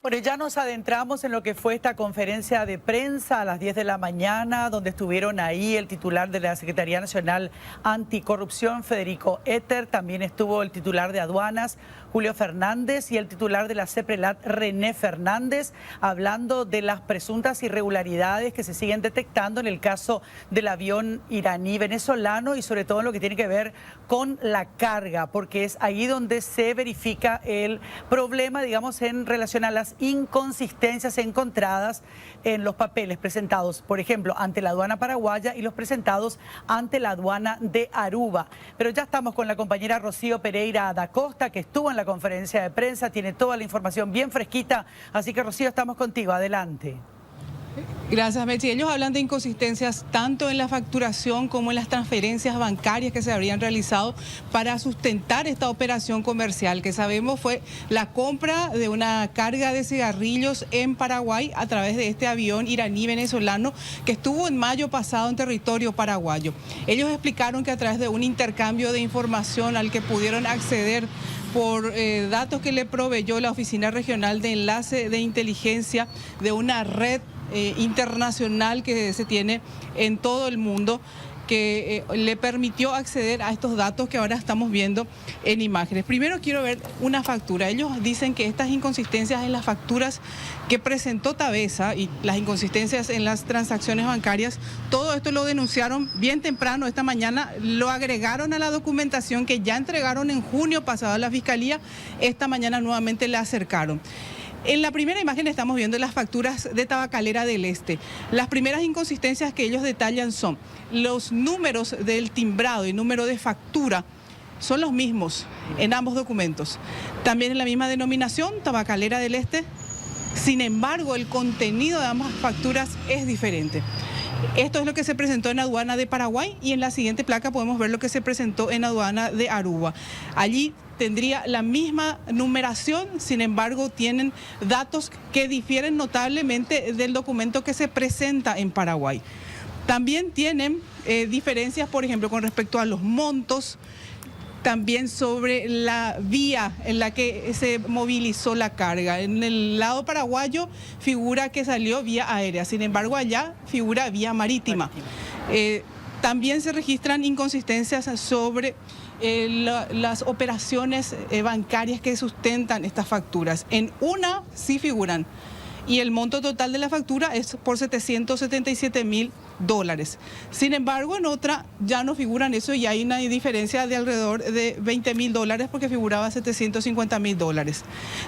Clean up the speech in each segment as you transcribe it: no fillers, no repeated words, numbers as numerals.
Bueno, ya nos adentramos en lo que fue esta conferencia de prensa a las 10 de la mañana, donde estuvieron ahí el titular de la Secretaría Nacional Anticorrupción, Federico Etter, también estuvo el titular de Aduanas, Julio Fernández, y el titular de la CEPRELAT, René Fernández, hablando de las presuntas irregularidades que se siguen detectando en el caso del avión iraní-venezolano y sobre todo en lo que tiene que ver con la carga, porque es ahí donde se verifica el problema, digamos, en relación a las inconsistencias encontradas en los papeles presentados, por ejemplo, ante la aduana paraguaya y los presentados ante la aduana de Aruba. Pero ya estamos con la compañera Rocío Pereira da Costa, que estuvo en la conferencia de prensa, tiene toda la información bien fresquita, así que Rocío, estamos contigo, adelante. Gracias, Betsy. Ellos hablan de inconsistencias tanto en la facturación como en las transferencias bancarias que se habrían realizado para sustentar esta operación comercial, que sabemos fue la compra de una carga de cigarrillos en Paraguay a través de este avión iraní-venezolano que estuvo en mayo pasado en territorio paraguayo. Ellos explicaron que a través de un intercambio de información al que pudieron acceder por datos que le proveyó la Oficina Regional de Enlace de Inteligencia de una red internacional que se tiene en todo el mundo, que le permitió acceder a estos datos que ahora estamos viendo en imágenes. Primero quiero ver una factura. Ellos dicen que estas inconsistencias en las facturas que presentó Tavesa y las inconsistencias en las transacciones bancarias, todo esto lo denunciaron bien temprano esta mañana, lo agregaron a la documentación que ya entregaron en junio pasado a la Fiscalía, esta mañana nuevamente la acercaron. En la primera imagen estamos viendo las facturas de Tabacalera del Este. Las primeras inconsistencias que ellos detallan son los números del timbrado y número de factura son los mismos en ambos documentos. También en la misma denominación, Tabacalera del Este. Sin embargo, el contenido de ambas facturas es diferente. Esto es lo que se presentó en aduana de Paraguay y en la siguiente placa podemos ver lo que se presentó en aduana de Aruba. Allí tendría la misma numeración, sin embargo tienen datos que difieren notablemente del documento que se presenta en Paraguay. También tienen diferencias, por ejemplo, con respecto a los montos, también sobre la vía en la que se movilizó la carga. En el lado paraguayo figura que salió vía aérea, sin embargo allá figura vía marítima. También se registran inconsistencias sobre las operaciones bancarias que sustentan estas facturas. En una sí figuran y el monto total de la factura es por $777.000. Sin embargo, en otra ya no figuran eso y hay una diferencia de alrededor de $20.000 porque figuraba $750.000.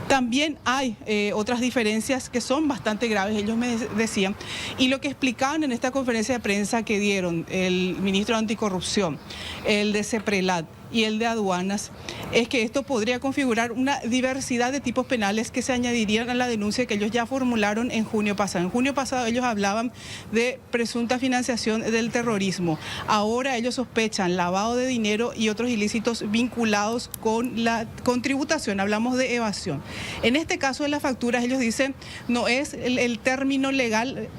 También hay otras diferencias que son bastante graves, ellos me decían, y lo que explicaban en esta conferencia de prensa que dieron el ministro de Anticorrupción, el de CEPRELAT y el de Aduanas, es que esto podría configurar una diversidad de tipos penales que se añadirían a la denuncia que ellos ya formularon en junio pasado. En junio pasado ellos hablaban de presunta financiación del terrorismo. Ahora ellos sospechan lavado de dinero y otros ilícitos vinculados con tributación. Hablamos de evasión. En este caso de las facturas ellos dicen no es el término legal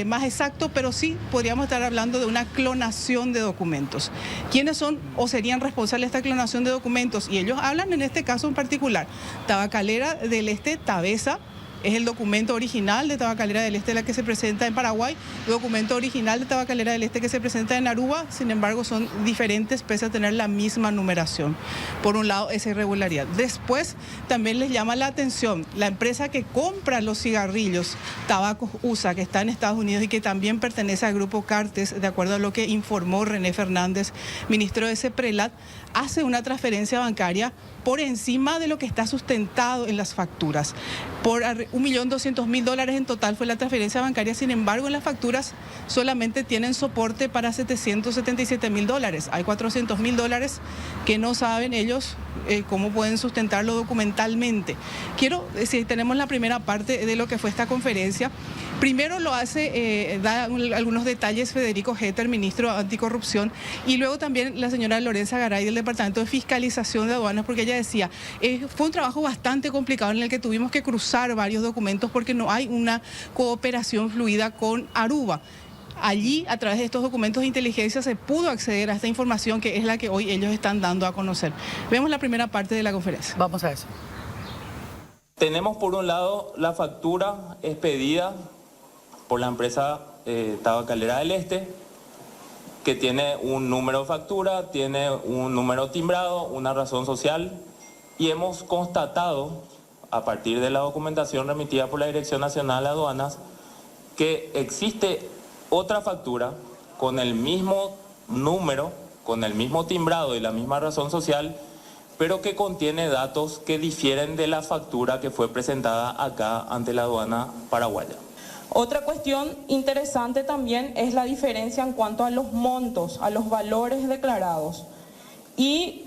más exacto, pero sí podríamos estar hablando de una clonación de documentos. ¿Quiénes son o serían responsables de esta clonación de documentos? Y ellos hablan en este caso en particular, Tabacalera del Este, Tavesa, es el documento original de Tabacalera del Este la que se presenta en Paraguay, el documento original de Tabacalera del Este que se presenta en Aruba, sin embargo son diferentes pese a tener la misma numeración. Por un lado, esa irregularidad. Después, también les llama la atención la empresa que compra los cigarrillos, Tabacos USA, que está en Estados Unidos y que también pertenece al grupo Cartes, de acuerdo a lo que informó René Fernández, ministro de CEPRELAT, hace una transferencia bancaria por encima de lo que está sustentado en las facturas. Por $1.200.000 en total fue la transferencia bancaria, sin embargo en las facturas solamente tienen soporte para $777.000. Hay $400.000 que no saben ellos cómo pueden sustentarlo documentalmente. Si tenemos la primera parte de lo que fue esta conferencia. Primero lo hace, da algunos detalles Federico Etter, ministro de Anticorrupción, y luego también la señora Lorenza Garay del Departamento de Fiscalización de Aduanas, porque ella decía, fue un trabajo bastante complicado en el que tuvimos que cruzar varios documentos porque no hay una cooperación fluida con Aruba. Allí, a través de estos documentos de inteligencia, se pudo acceder a esta información que es la que hoy ellos están dando a conocer. Vemos la primera parte de la conferencia. Vamos a eso. Tenemos por un lado la factura expedida por la empresa Tabacalera del Este, que tiene un número de factura, tiene un número timbrado, una razón social, y hemos constatado, a partir de la documentación remitida por la Dirección Nacional de Aduanas, que existe otra factura con el mismo número, con el mismo timbrado y la misma razón social, pero que contiene datos que difieren de la factura que fue presentada acá ante la aduana paraguaya. Otra cuestión interesante también es la diferencia en cuanto a los montos, a los valores declarados y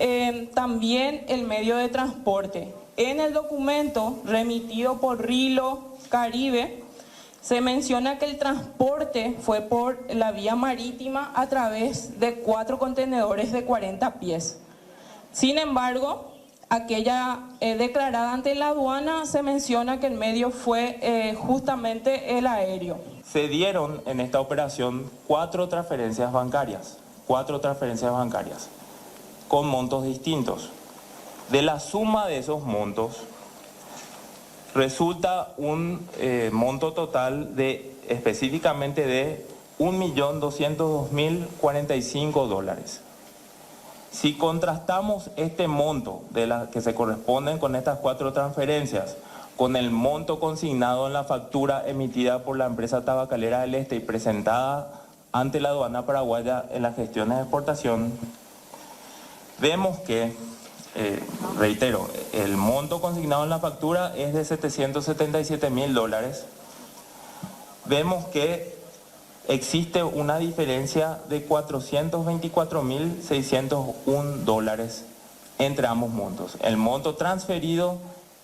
también el medio de transporte. En el documento remitido por Rilo Caribe se menciona que el transporte fue por la vía marítima a través de 4 contenedores de 40 pies. Sin embargo, aquella declarada ante la aduana se menciona que el medio fue justamente el aéreo. Se dieron en esta operación 4 transferencias bancarias con montos distintos. De la suma de esos montos resulta un monto total de específicamente de $1.202.045. Si contrastamos este monto de las que se corresponden con estas 4 transferencias con el monto consignado en la factura emitida por la empresa Tabacalera del Este y presentada ante la aduana paraguaya en las gestiones de exportación, vemos que, reitero, el monto consignado en la factura es de $777.000. Vemos que existe una diferencia de $424.601 entre ambos montos. El monto transferido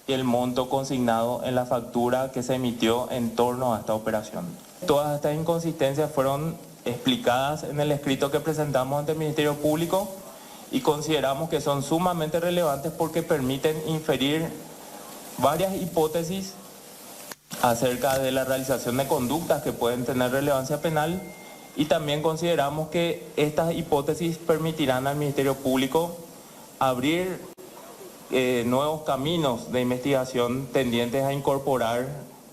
y el monto consignado en la factura que se emitió en torno a esta operación. Todas estas inconsistencias fueron explicadas en el escrito que presentamos ante el Ministerio Público y consideramos que son sumamente relevantes porque permiten inferir varias hipótesis acerca de la realización de conductas que pueden tener relevancia penal, y también consideramos que estas hipótesis permitirán al Ministerio Público abrir nuevos caminos de investigación tendientes a incorporar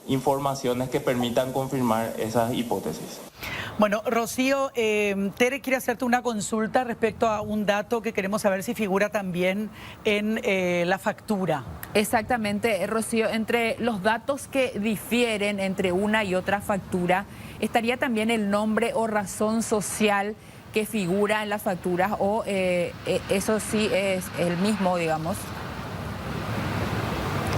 informaciones que permitan confirmar esas hipótesis. Bueno, Rocío, Tere quiere hacerte una consulta respecto a un dato que queremos saber si figura también en la factura. Exactamente, Rocío, entre los datos que difieren entre una y otra factura, ¿estaría también el nombre o razón social que figura en las facturas o eso sí es el mismo, digamos?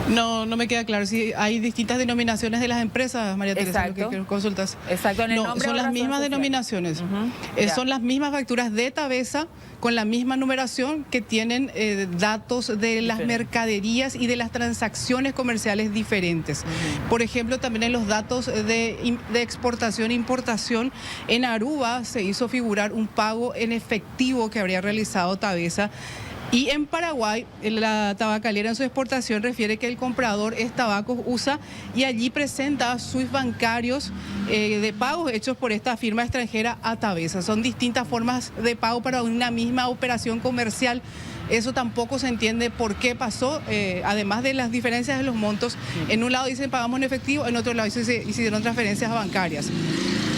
No me queda claro si hay distintas denominaciones de las empresas, María Teresa, lo que consultas. Exacto, en el nombre son las mismas denominaciones. Son las mismas facturas de Tabesa con la misma numeración que tienen datos de las mercaderías y de las transacciones comerciales diferentes. Por ejemplo, también en los datos de exportación e importación, en Aruba se hizo figurar un pago en efectivo que habría realizado Tabesa. Y en Paraguay, la tabacalera en su exportación refiere que el comprador es Tabacos USA y allí presenta SWIFT bancarios de pagos hechos por esta firma extranjera a Tabesa. Son distintas formas de pago para una misma operación comercial. Eso tampoco se entiende por qué pasó, además de las diferencias de los montos. En un lado dicen pagamos en efectivo, en otro lado se hicieron transferencias bancarias.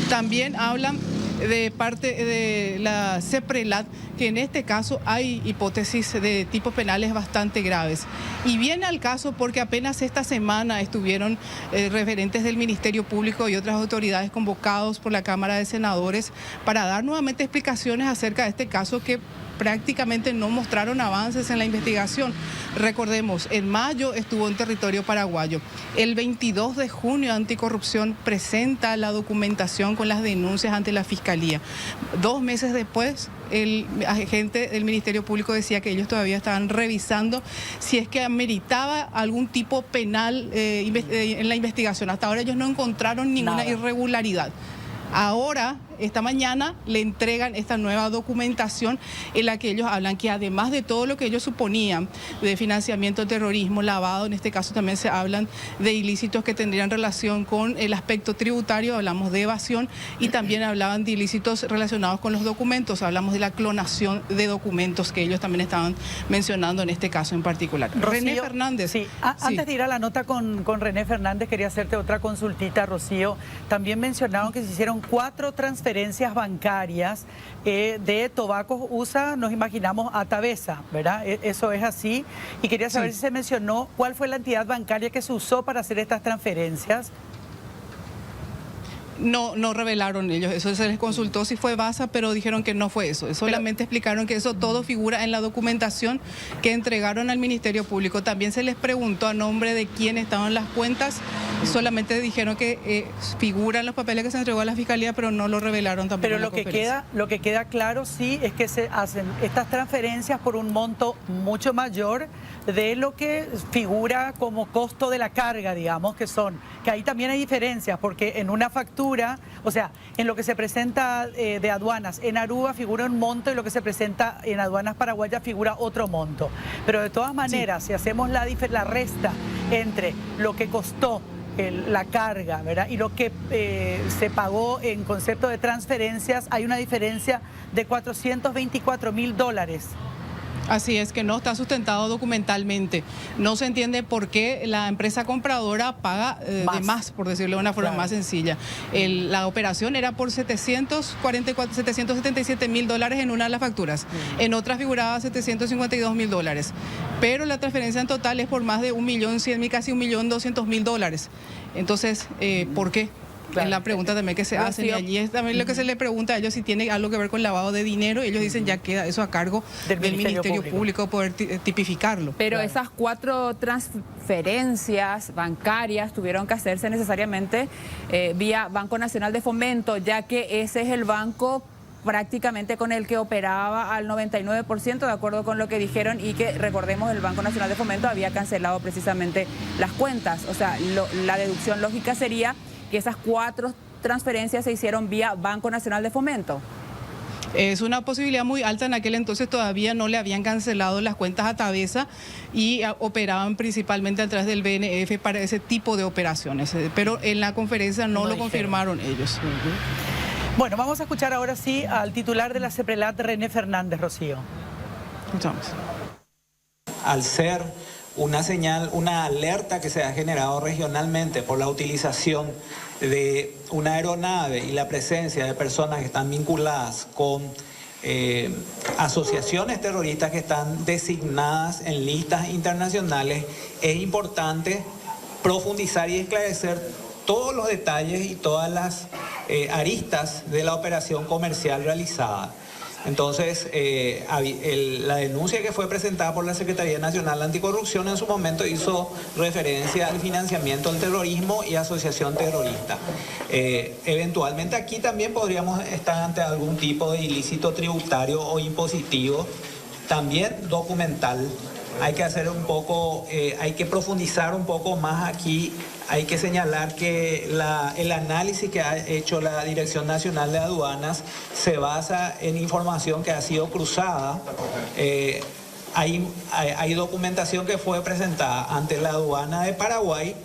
También hablan de parte de la CEPRELAT, que en este caso hay hipótesis de tipos penales bastante graves. Y viene al caso porque apenas esta semana estuvieron referentes del Ministerio Público y otras autoridades convocados por la Cámara de Senadores para dar nuevamente explicaciones acerca de este caso que prácticamente no mostraron avances en la investigación. Recordemos, en mayo estuvo en territorio paraguayo. El 22 de junio Anticorrupción presenta la documentación con las denuncias ante la Fiscalía. 2 meses después, el agente del Ministerio Público decía que ellos todavía estaban revisando si es que ameritaba algún tipo penal en la investigación. Hasta ahora ellos no encontraron ninguna irregularidad. Ahora, esta mañana le entregan esta nueva documentación en la que ellos hablan que además de todo lo que ellos suponían de financiamiento, terrorismo, lavado, en este caso también se hablan de ilícitos que tendrían relación con el aspecto tributario, hablamos de evasión y también hablaban de ilícitos relacionados con los documentos, hablamos de la clonación de documentos que ellos también estaban mencionando en este caso en particular. Rocío, René Fernández. Sí. Antes de ir a la nota con René Fernández, quería hacerte otra consultita, Rocío. También mencionaron que se hicieron 4 transferencias bancarias de Tobacco USA, nos imaginamos a Tabesa, ¿verdad? Eso es así. Y quería saber si se mencionó cuál fue la entidad bancaria que se usó para hacer estas transferencias. No revelaron ellos, eso se les consultó si fue Basa, pero dijeron que no fue eso. Solamente explicaron que eso todo figura en la documentación que entregaron al Ministerio Público. También se les preguntó a nombre de quién estaban las cuentas, solamente dijeron que figuran los papeles que se entregó a la Fiscalía, pero no lo revelaron tampoco. Pero en la lo que queda claro sí es que se hacen estas transferencias por un monto mucho mayor de lo que figura como costo de la carga, digamos, que ahí también hay diferencias, porque en una factura, o sea, en lo que se presenta de aduanas en Aruba figura un monto y lo que se presenta en aduanas paraguayas figura otro monto. Pero de todas maneras, si hacemos la resta entre lo que costó la carga, ¿verdad?, y lo que se pagó en concepto de transferencias, hay una diferencia de $424.000. Así es, que no está sustentado documentalmente. No se entiende por qué la empresa compradora paga de más, por decirlo de una forma más sencilla. La operación era por $777.000 en una de las facturas. En otras figuraba $752.000. Pero la transferencia en total es por más de $1.100.000, casi $1.200.000. Entonces, ¿por qué? Claro. Es la pregunta también que se hace, y allí es también lo que se le pregunta a ellos si tiene algo que ver con lavado de dinero. Ellos dicen ya queda eso a cargo del Ministerio Público poder tipificarlo. Pero esas 4 transferencias bancarias tuvieron que hacerse necesariamente vía Banco Nacional de Fomento, ya que ese es el banco prácticamente con el que operaba al 99%, de acuerdo con lo que dijeron, y que, recordemos, el Banco Nacional de Fomento había cancelado precisamente las cuentas. O sea, la deducción lógica sería que esas 4 transferencias se hicieron vía Banco Nacional de Fomento. Es una posibilidad muy alta. En aquel entonces todavía no le habían cancelado las cuentas a Tabesa y operaban principalmente a través del BNF para ese tipo de operaciones. Pero en la conferencia no lo confirmaron ellos. Bueno, vamos a escuchar ahora sí al titular de la CEPRELAT, René Fernández. Rocío. Escuchamos. Al ser una señal, una alerta que se ha generado regionalmente por la utilización de una aeronave y la presencia de personas que están vinculadas con asociaciones terroristas que están designadas en listas internacionales, es importante profundizar y esclarecer todos los detalles y todas las aristas de la operación comercial realizada. Entonces, la denuncia que fue presentada por la Secretaría Nacional Anticorrupción en su momento hizo referencia al financiamiento del terrorismo y asociación terrorista. Eventualmente aquí también podríamos estar ante algún tipo de ilícito tributario o impositivo, también documental. Hay que hacer un poco, hay que profundizar un poco más aquí. Hay que señalar que el análisis que ha hecho la Dirección Nacional de Aduanas se basa en información que ha sido cruzada. Hay documentación que fue presentada ante la aduana de Paraguay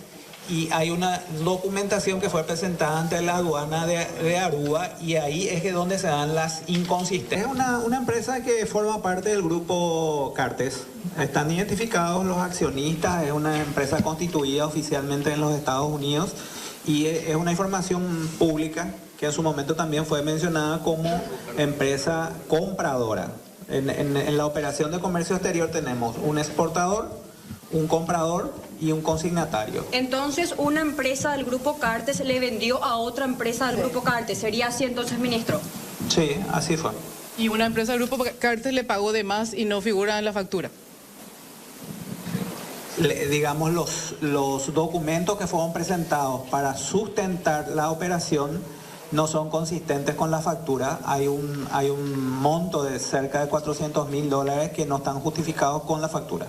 y hay una documentación que fue presentada ante la aduana de Aruba, y ahí es que donde se dan las inconsistencias. Es una empresa que forma parte del grupo Cartes. Están identificados los accionistas, es una empresa constituida oficialmente en los Estados Unidos y es una información pública que en su momento también fue mencionada como empresa compradora. En la operación de comercio exterior tenemos un exportador, un comprador y un consignatario. Entonces, una empresa del Grupo Cartes le vendió a otra empresa del Grupo Cartes. ¿Sería así entonces, ministro? Sí, así fue. Y una empresa del Grupo Cartes le pagó de más y no figura en la factura. Digamos, los documentos que fueron presentados para sustentar la operación no son consistentes con la factura. Hay un monto de cerca de $400.000 que no están justificados con la factura.